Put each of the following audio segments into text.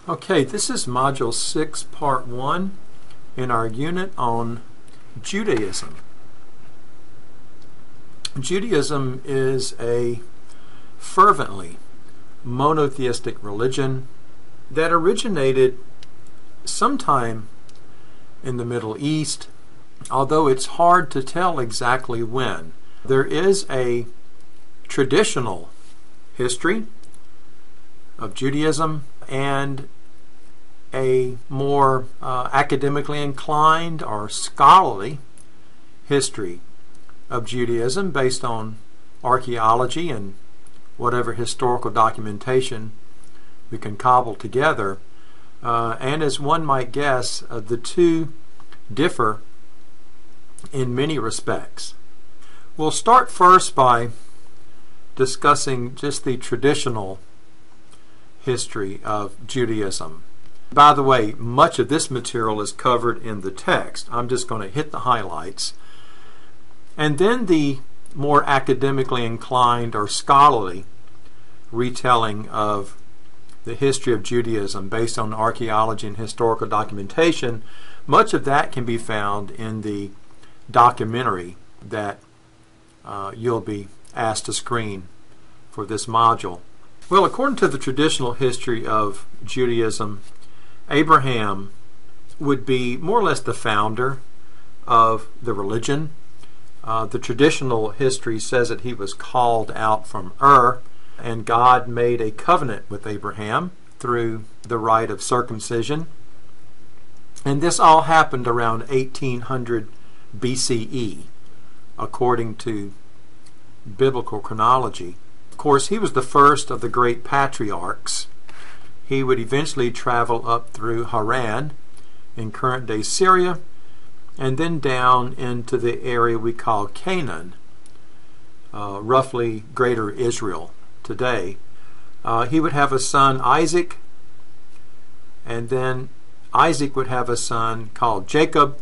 Okay, this is Module 6, Part 1 in our unit on Judaism. Judaism is a fervently monotheistic religion that originated sometime in the Middle East, although it's hard to tell exactly when. There is a traditional history of Judaism and a more academically inclined or scholarly history of Judaism based on archaeology and whatever historical documentation we can cobble together. And as one might guess, the two differ in many respects. We'll start first by discussing just the traditional history of Judaism. By the way, much of this material is covered in the text. I'm just going to hit the highlights. And then the more academically inclined or scholarly retelling of the history of Judaism based on archaeology and historical documentation, much of that can be found in the documentary that you'll be asked to screen for this module. Well, according to the traditional history of Judaism, Abraham would be more or less the founder of the religion. The traditional history says that he was called out from Ur, and God made a covenant with Abraham through the rite of circumcision. And this all happened around 1800 BCE, according to biblical chronology. Of course, he was the first of the great patriarchs. He would eventually travel up through Haran in current-day Syria and then down into the area we call Canaan, roughly greater Israel today. He would have a son, Isaac, and then Isaac would have a son called Jacob,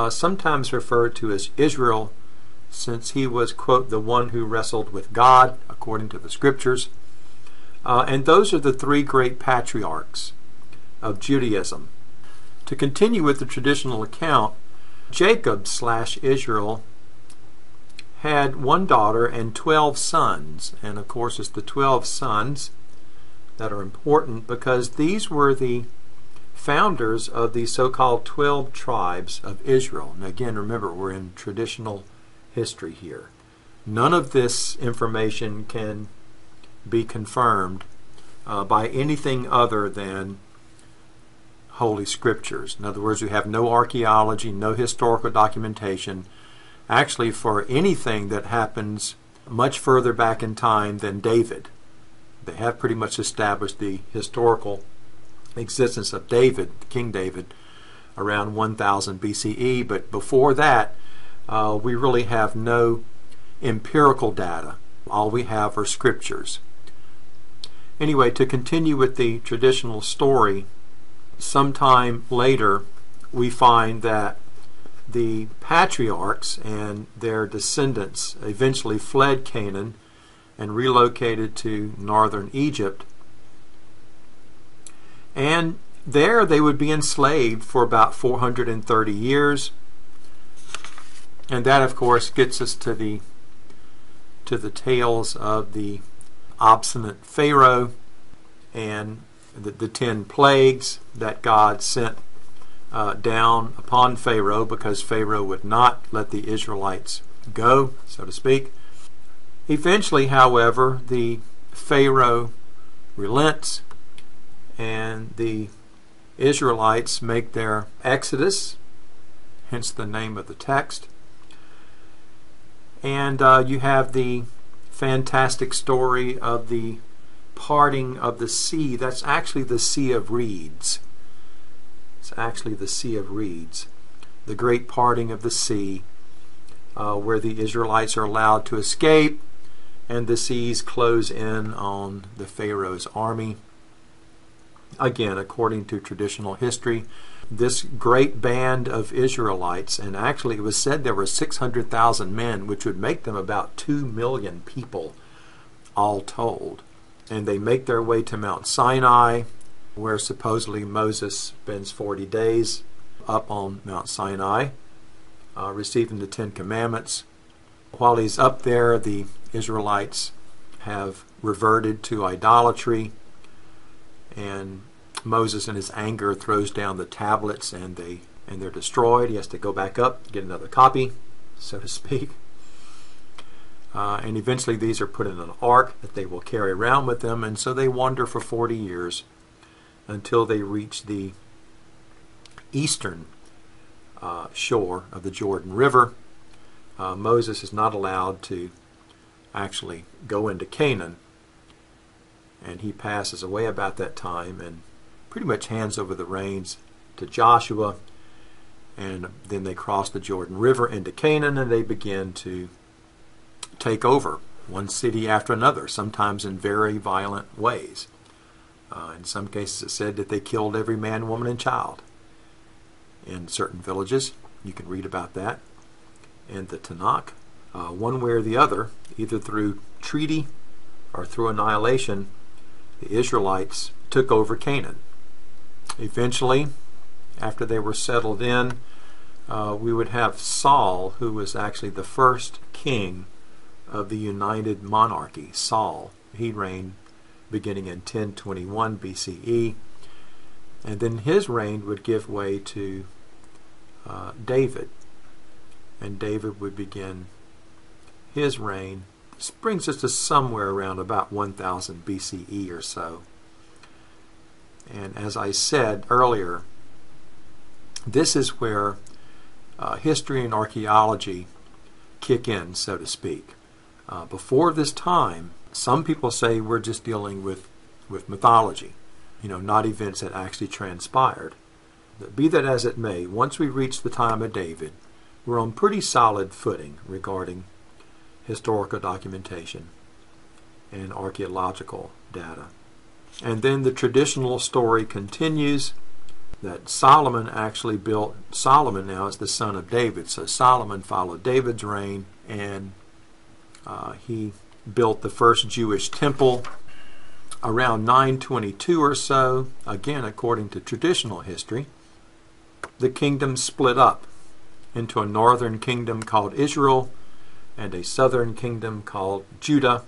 sometimes referred to as Israel, since he was, quote, the one who wrestled with God, according to the scriptures. And those are the three great patriarchs of Judaism. To continue with the traditional account, Jacob/Israel had one daughter and 12 sons. And of course, it's the 12 sons that are important because these were the founders of the so-called 12 tribes of Israel. And again, remember, we're in traditional history here. None of this information can be confirmed by anything other than Holy Scriptures. In other words, we have no archaeology, no historical documentation, actually for anything that happens much further back in time than David. They have pretty much established the historical existence of David, King David, around 1000 BCE, but before that, we really have no empirical data. All we have are scriptures. Anyway, to continue with the traditional story, sometime later we find that the patriarchs and their descendants eventually fled Canaan and relocated to northern Egypt. And there they would be enslaved for about 430 years. And that, of course, gets us to the tales of the obstinate Pharaoh and the 10 plagues that God sent down upon Pharaoh because Pharaoh would not let the Israelites go, so to speak. Eventually, however, the Pharaoh relents and the Israelites make their exodus, hence the name of the text. And you have the fantastic story of the parting of the sea. That's actually the Sea of Reeds. It's actually the Sea of Reeds. The great parting of the sea where the Israelites are allowed to escape and the seas close in on the Pharaoh's army. Again, according to traditional history, this great band of Israelites, and actually it was said there were 600,000 men, which would make them about 2 million people all told. And they make their way to Mount Sinai, where supposedly Moses spends 40 days up on Mount Sinai, receiving the Ten Commandments. While he's up there, the Israelites have reverted to idolatry, and Moses in his anger throws down the tablets, and they're destroyed. He has to go back up, get another copy, so to speak. And eventually these are put in an ark that they will carry around with them, and so they wander for 40 years until they reach the eastern shore of the Jordan River. Moses is not allowed to actually go into Canaan, and he passes away about that time and pretty much hands over the reins to Joshua, and then they cross the Jordan River into Canaan, and they begin to take over one city after another, sometimes in very violent ways. In some cases it's said that they killed every man, woman, and child in certain villages. You can read about that in the Tanakh. One way or the other, either through treaty or through annihilation, the Israelites took over Canaan. Eventually, after they were settled in, we would have Saul, who was actually the first king of the united monarchy. Saul, he reigned beginning in 1021 BCE, and then his reign would give way to David, and David would begin his reign. This brings us to somewhere around about 1000 BCE or so. And as I said earlier, this is where history and archaeology kick in, so to speak. Before this time, some people say we're just dealing with mythology, not events that actually transpired. But be that as it may, once we reach the time of David, we're on pretty solid footing regarding historical documentation and archaeological data. And then the traditional story continues that Solomon actually built. Solomon now is the son of David, so Solomon followed David's reign, and he built the first Jewish temple around 922 or so. Again, according to traditional history, the kingdom split up into a northern kingdom called Israel and a southern kingdom called Judah.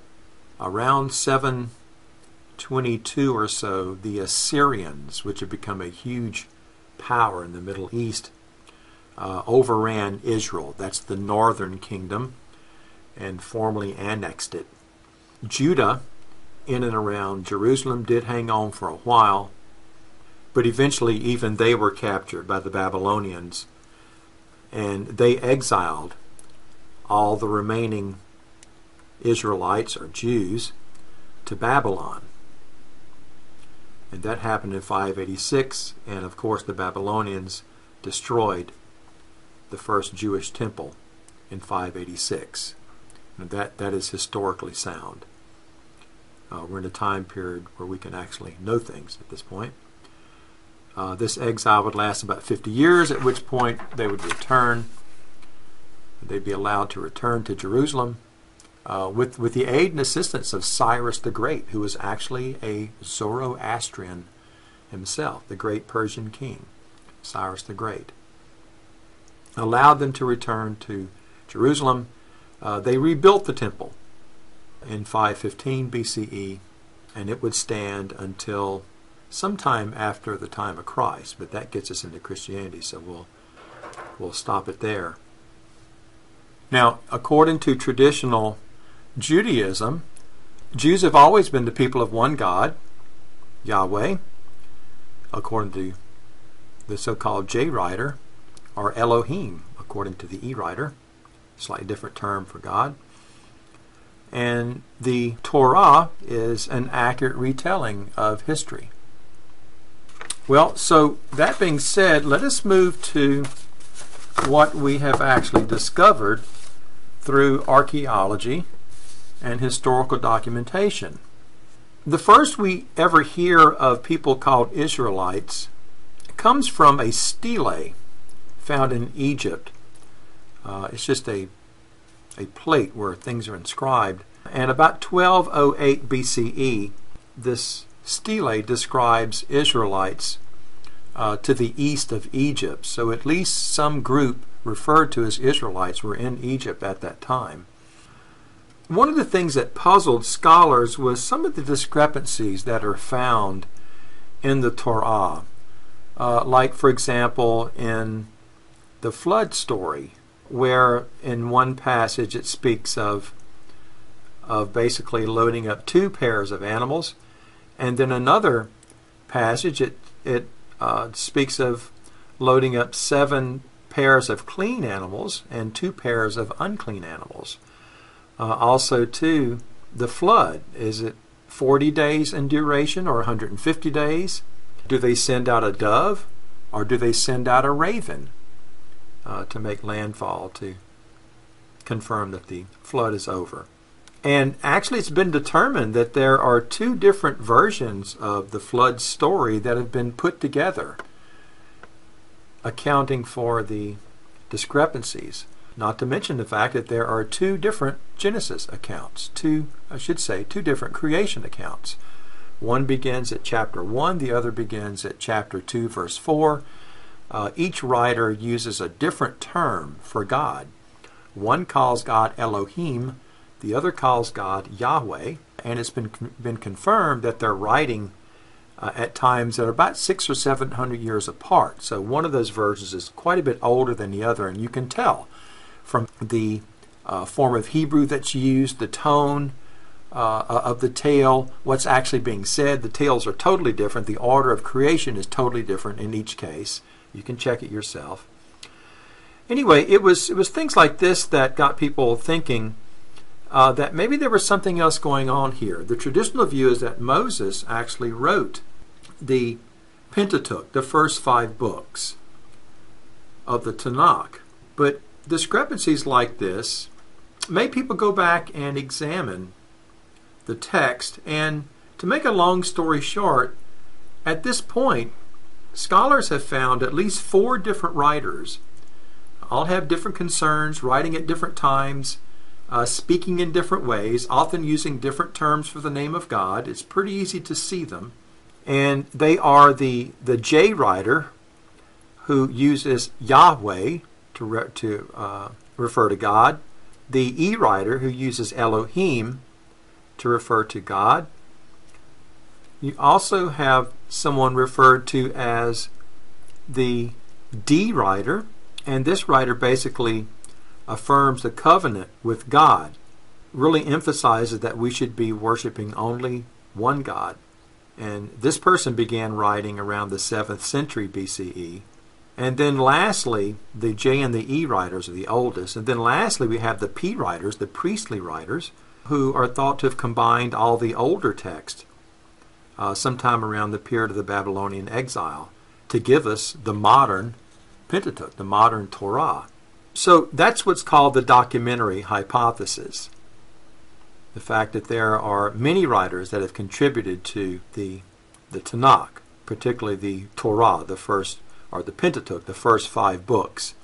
Around 722 or so, the Assyrians, which had become a huge power in the Middle East, overran Israel. That's the northern kingdom, and formally annexed it. Judah, in and around Jerusalem, did hang on for a while, but eventually even they were captured by the Babylonians, and they exiled all the remaining Israelites or Jews to Babylon. And that happened in 586, and of course the Babylonians destroyed the first Jewish temple in 586. And that is historically sound. We're in a time period where we can actually know things at this point. This exile would last about 50 years, at which point they would return. They'd be allowed to return to Jerusalem with the aid and assistance of Cyrus the Great, who was actually a Zoroastrian himself, the great Persian king, Cyrus the Great. Allowed them to return to Jerusalem. They rebuilt the temple in 515 BCE, and it would stand until sometime after the time of Christ, but that gets us into Christianity, so we'll stop it there. Now, according to traditional Judaism, Jews have always been the people of one God, Yahweh, according to the so-called J writer, or Elohim, according to the E writer, slightly different term for God. And the Torah is an accurate retelling of history. Well, so that being said, let us move to what we have actually discovered through archaeology and historical documentation. The first we ever hear of people called Israelites comes from a stele found in Egypt. It's just a plate where things are inscribed. And about 1208 BCE, this stele describes Israelites to the east of Egypt. So at least some group referred to as Israelites were in Egypt at that time. One of the things that puzzled scholars was some of the discrepancies that are found in the Torah. Like, for example, in the flood story, where in one passage it speaks of basically loading up 2 pairs of animals, and then another passage it speaks of loading up 7 pairs of clean animals and 2 pairs of unclean animals. Also, too, the flood, is it 40 days in duration or 150 days? Do they send out a dove or do they send out a raven to make landfall to confirm that the flood is over? And actually it's been determined that there are 2 different versions of the flood story that have been put together, accounting for the discrepancies. Not to mention the fact that there are 2 different Genesis accounts, 2 different creation accounts. One begins at chapter 1, the other begins at chapter 2, verse 4. Each writer uses a different term for God. One calls God Elohim, the other calls God Yahweh, and it's been confirmed that they're writing at times that are about 600 or 700 years apart. So one of those versions is quite a bit older than the other, and you can tell from the form of Hebrew that's used, the tone of the tale, what's actually being said. The tales are totally different. The order of creation is totally different in each case. You can check it yourself. Anyway, it was things like this that got people thinking that maybe there was something else going on here. The traditional view is that Moses actually wrote the Pentateuch, the first 5 books of the Tanakh. But discrepancies like this made people go back and examine the text. And to make a long story short, at this point, scholars have found at least 4 different writers, all have different concerns, writing at different times, speaking in different ways, often using different terms for the name of God. It's pretty easy to see them. And they are the J writer, who uses Yahweh to refer to God, the E writer, who uses Elohim to refer to God. You also have someone referred to as the D writer, and this writer basically affirms the covenant with God, really emphasizes that we should be worshiping only one God. And this person began writing around the 7th century BCE. And then lastly, the J and the E writers are the oldest. And then lastly, we have the P writers, the priestly writers, who are thought to have combined all the older texts sometime around the period of the Babylonian exile to give us the modern Pentateuch, the modern Torah. So that's what's called the documentary hypothesis. The fact that there are many writers that have contributed to the Tanakh, particularly the Torah, the first, or the Pentateuch, the first 5 books.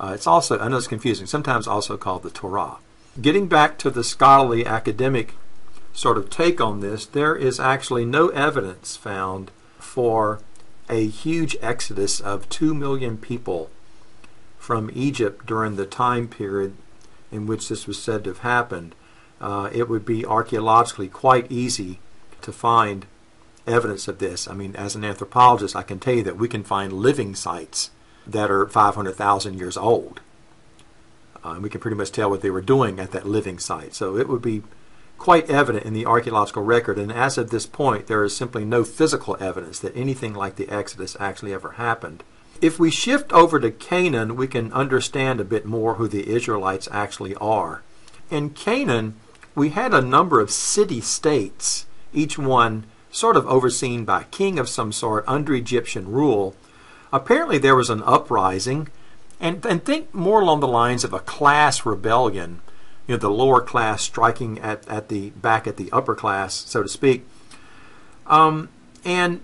It's also, I know it's confusing, sometimes also called the Torah. Getting back to the scholarly academic sort of take on this, there is actually no evidence found for a huge exodus of 2 million people from Egypt during the time period in which this was said to have happened. It would be archaeologically quite easy to find evidence of this. I mean, as an anthropologist, I can tell you that we can find living sites that are 500,000 years old. We can pretty much tell what they were doing at that living site. So it would be quite evident in the archaeological record. And as of this point, there is simply no physical evidence that anything like the Exodus actually ever happened. If we shift over to Canaan, we can understand a bit more who the Israelites actually are. In Canaan, we had a number of city-states, each one sort of overseen by a king of some sort under Egyptian rule. Apparently there was an uprising, and think more along the lines of a class rebellion, you know, the lower class striking at the upper class, so to speak. And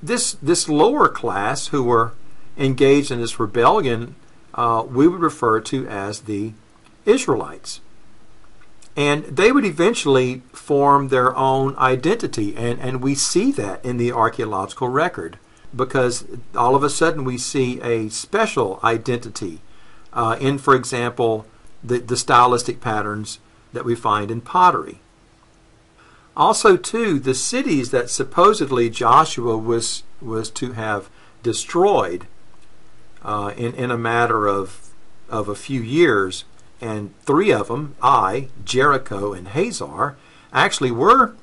this lower class who were engaged in this rebellion, we would refer to as the Israelites. And they would eventually form their own identity, and we see that in the archaeological record, because all of a sudden we see a special identity in, for example, the stylistic patterns that we find in pottery. Also, too, the cities that supposedly Joshua was to have destroyed in a matter of a few years, and three of them, Ai, Jericho, and Hazor, actually were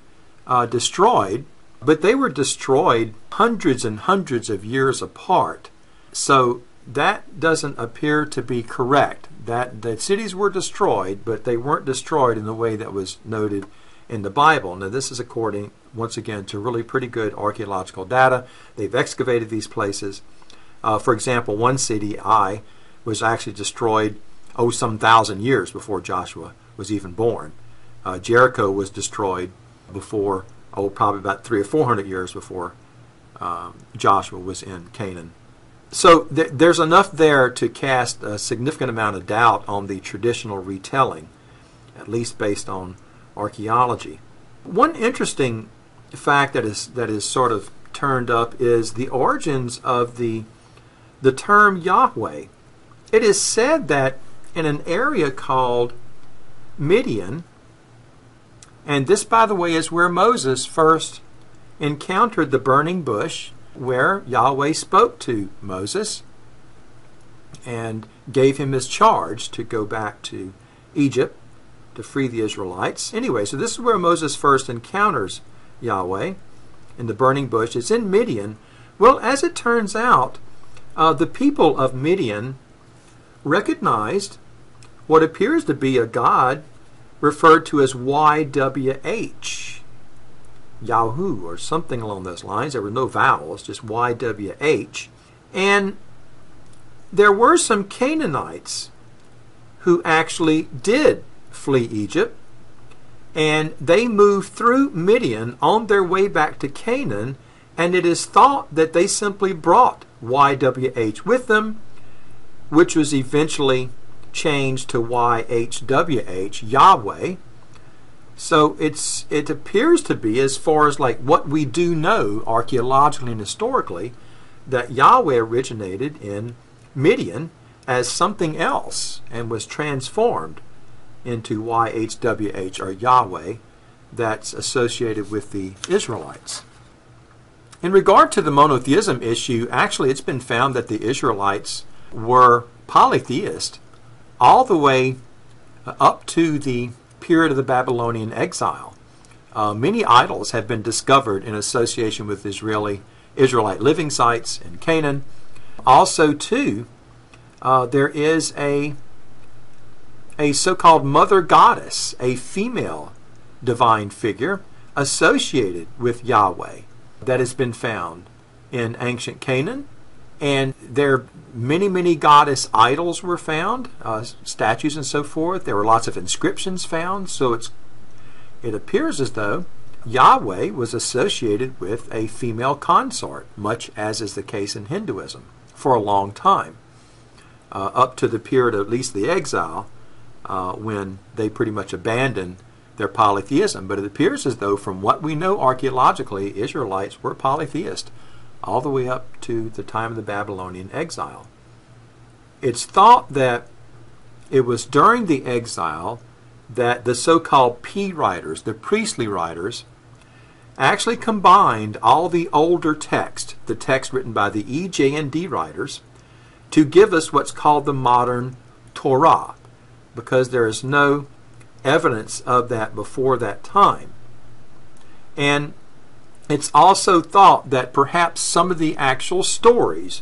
destroyed, but they were destroyed hundreds and hundreds of years apart. So that doesn't appear to be correct. That the cities were destroyed, but they weren't destroyed in the way that was noted in the Bible. Now, this is according, once again, to really pretty good archaeological data. They've excavated these places. For example, one city, Ai, was actually destroyed, some 1,000 years before Joshua was even born. Jericho was destroyed before, probably about 300 or 400 years before Joshua was in Canaan. So there's enough there to cast a significant amount of doubt on the traditional retelling, at least based on archaeology. One interesting fact that is sort of turned up is the origins of the term Yahweh. It is said that in an area called Midian, and this, by the way, is where Moses first encountered the burning bush, where Yahweh spoke to Moses and gave him his charge to go back to Egypt to free the Israelites. Anyway, so this is where Moses first encounters Yahweh, in the burning bush. It's in Midian. Well, as it turns out, the people of Midian recognized what appears to be a god referred to as YWH, Yahoo, or something along those lines. There were no vowels, just YWH. And there were some Canaanites who actually did flee Egypt, and they moved through Midian on their way back to Canaan, and it is thought that they simply brought YWH with them, which was eventually changed to YHWH, Yahweh. So it appears to be, as far as like what we do know archaeologically and historically, that Yahweh originated in Midian as something else and was transformed into YHWH, or Yahweh, that's associated with the Israelites. In regard to the monotheism issue, actually it's been found that the Israelites were polytheist all the way up to the period of the Babylonian exile. Many idols have been discovered in association with Israelite living sites in Canaan. Also, too, there is a so-called mother goddess, a female divine figure associated with Yahweh that has been found in ancient Canaan. And there many goddess idols were found, statues and so forth. There were lots of inscriptions found. So it appears as though Yahweh was associated with a female consort, much as is the case in Hinduism, for a long time, up to the period of at least the exile, when they pretty much abandoned their polytheism. But it appears as though, from what we know archaeologically, Israelites were polytheist all the way up to the time of the Babylonian exile. It's thought that it was during the exile that the so-called P writers, the priestly writers, actually combined all the older text, the text written by the E, J, and D writers, to give us what's called the modern Torah, because there is no evidence of that before that time. And it's also thought that perhaps some of the actual stories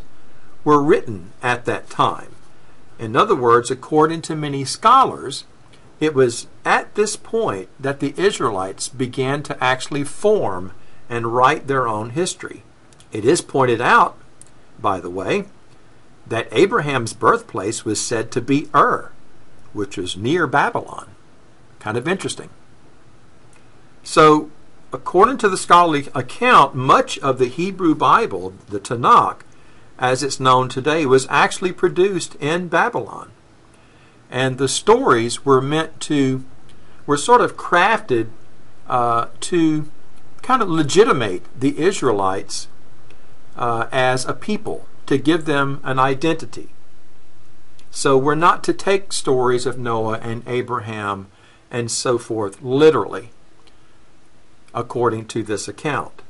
were written at that time. In other words, according to many scholars, it was at this point that the Israelites began to actually form and write their own history. It is pointed out, by the way, that Abraham's birthplace was said to be Ur, which was near Babylon. Kind of interesting. So, according to the scholarly account, much of the Hebrew Bible, the Tanakh, as it's known today, was actually produced in Babylon. And the stories were meant to were sort of crafted to kind of legitimate the Israelites as a people, to give them an identity. So we're not to take stories of Noah and Abraham and so forth literally, according to this account.